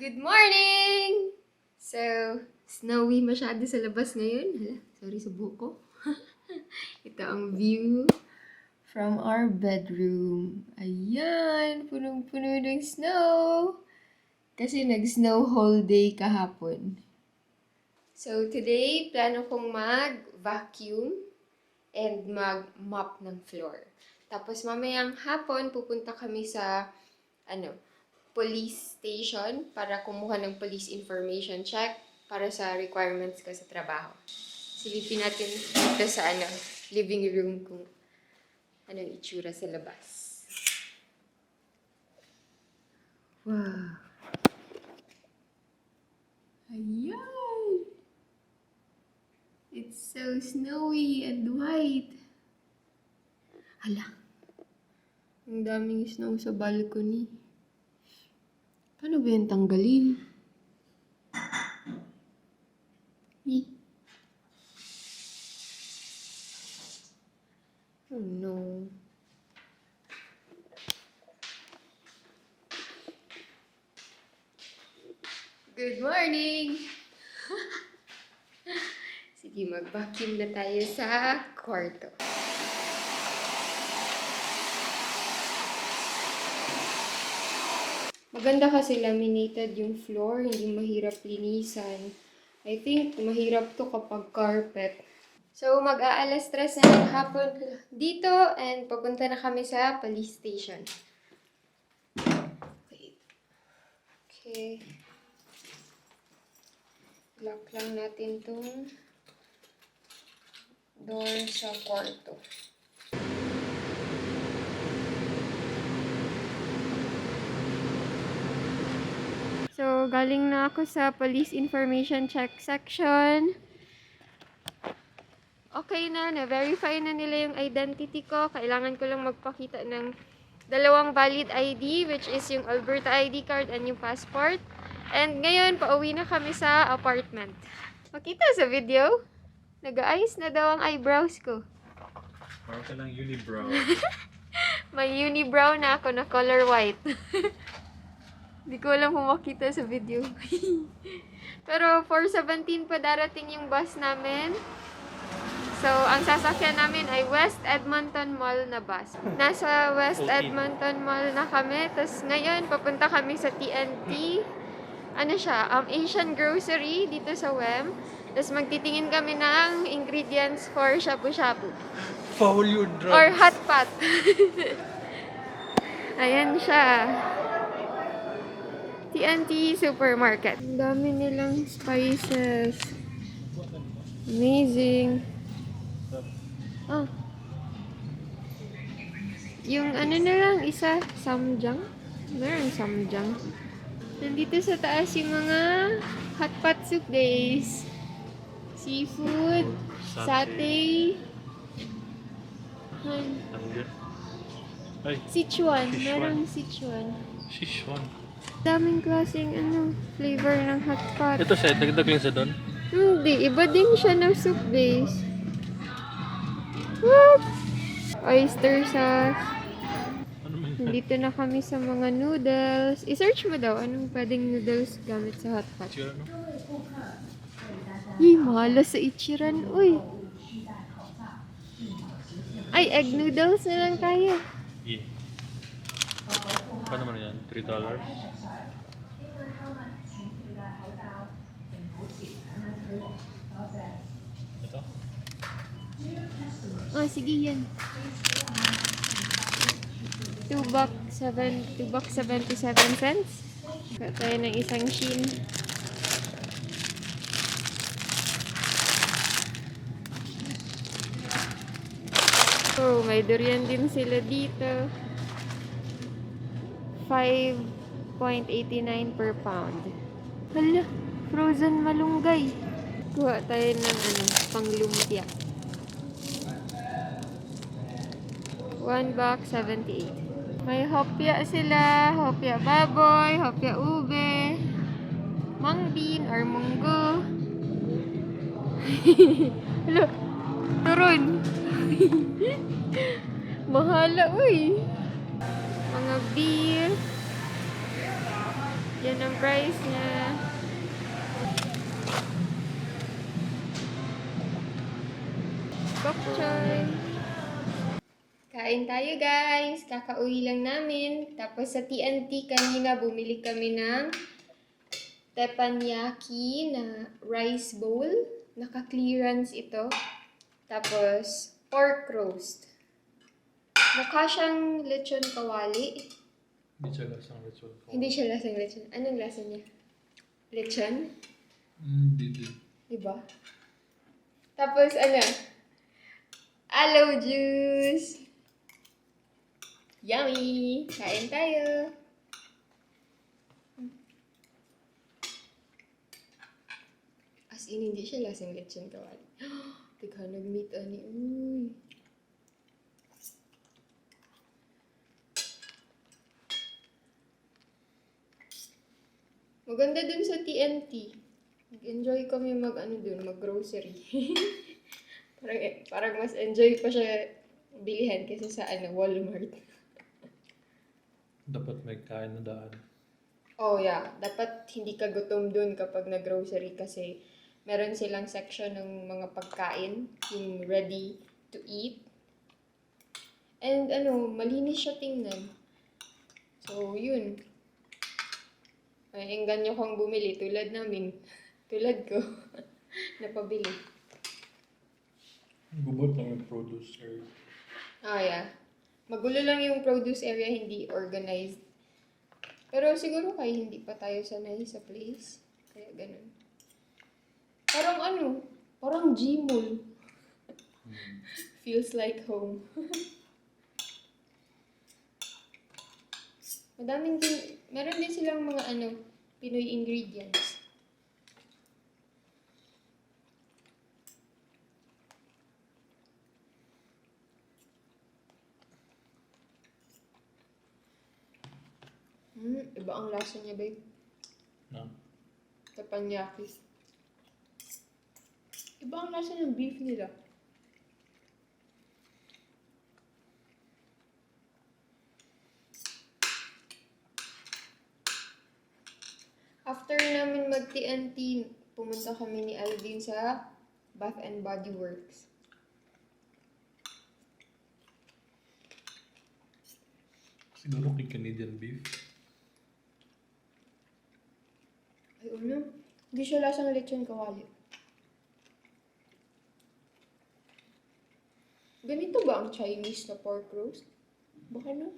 Good morning! So, snowy masyado sa labas ngayon. Hala, sorry sa buko. Ito ang view from our bedroom. Ayan, punong-puno ng snow. Kasi nag-snow whole day kahapon. So, today, plano kong mag-vacuum and mag-mop ng floor. Tapos, mamayang hapon, pupunta kami sa, police station para kumuha ng police information check para sa requirements ko sa trabaho. Silipin natin dito sa living room kung anong itsura sa labas. Wow! Ayan! It's so snowy and white. Hala! Ang daming snow sa balcony. Paano ba yung tanggalin? Oh no. Good morning! Sige, mag-vacuum na tayo sa kwarto. Maganda kasi laminated yung floor, hindi mahirap linisan. I think mahirap to kapag carpet. So, mag-aalas 3 na ng hapon dito and papunta na kami sa police station. Wait. Okay. Lock lang natin tong door sa kwarto. So, galing na ako sa police information check section. Okay na-verify na nila yung identity ko. Kailangan ko lang magpakita ng 2 valid ID, which is yung Alberta ID card and yung passport. And ngayon, pauwi na kami sa apartment. Makita sa video? Nag-ayos na daw ang eyebrows ko. Parang ka ng unibrow. May unibrow na ako na color white. Hindi ko alam kung makita sa video. Pero 4:17 pa darating yung bus namin. So, ang sasakyan namin ay West Edmonton Mall na bus. Nasa West Edmonton Mall na kami. Tapos ngayon, papunta kami sa TNT. Asian grocery dito sa WEM. Tapos magtitingin kami ng ingredients for shabu-shabu. Follow drugs. Or hot pot. Ayan siya. TNT Supermarket. Ang dami nilang spices. Amazing. Yung na lang, isa, samjang. Meron samjang. Nandito sa taas yung mga hot pot soup days. Seafood, satay. Sichuan. Meron Sichuan. Sichuan. Daming klaseng flavor ng hot pot. Ito siya, dagdag lang sa doon. Hindi, iba din siya ng soup base. What? Oyster sauce. Nandito na kami sa mga noodles. I-search mo daw anong pwedeng noodles gamit sa hot pot. Malas sa Ichiran. Uy. Ay, egg noodles na lang tayo. Yeah. Paano naman yan? $3? Ito? Sige yan. $2.77. Kaya tayo ng isang shin. Oh, may durian din sila dito. 5.89 per pound. Hala, frozen malunggay. Kuha tayo ng panglumpia. $1.78. May hopya sila, hopya baboy, hopya ube, mung bean or munggo. Hala, turon. Mahala, uy. Mga beef. Yan ang price niya. Bok choy. Kain tayo guys. Kakauwi lang namin. Tapos sa TNT kanina bumili kami ng teppanyaki na rice bowl. Naka-clearance ito. Tapos pork roast. Mukha siyang lechon kawali. Hindi siya lasang ritual ko. Hindi siya lasang lechon. Anong lasa niya? Lechon? Hindi din. Diba? Tapos ano? Aloe juice. Yummy! Kain tayo! As in, hindi siya lasang lechon kawali. Teka, nag-meet ani. Uy! Maganda dun sa TNT. Nag-enjoy kami mag-grocery. parang mas enjoy pa siya bilihan kaysa sa Walmart. Dapat may kain na daan. Oh yeah, dapat hindi ka gutom dun kapag nag-grocery kasi meron silang section ng mga pagkain, yung ready to eat. And malinis siya tingnan. So, yun. Ay, engganyo kang bumili tulad namin. Tulad ko. Napabili. Gubot lang yung produce area. Ah, yeah. Magulo lang yung produce area, hindi organized. Pero siguro kaya hindi pa tayo sanay sa place. Kaya ganun. Parang parang Gmall. Feels like home. Meron din silang mga Pinoy ingredients. Iba ang lasa niya, babe. No? Teppanyaki. Iba ang lasa ng beef nila. After namin mag-TNT, pumunta kami ni Alvin sa Bath and Body Works. Siguro kay Canadian beef. Ay, hindi siya lasang lechon kawali. Ganito ba ang Chinese na pork roast? Baka no?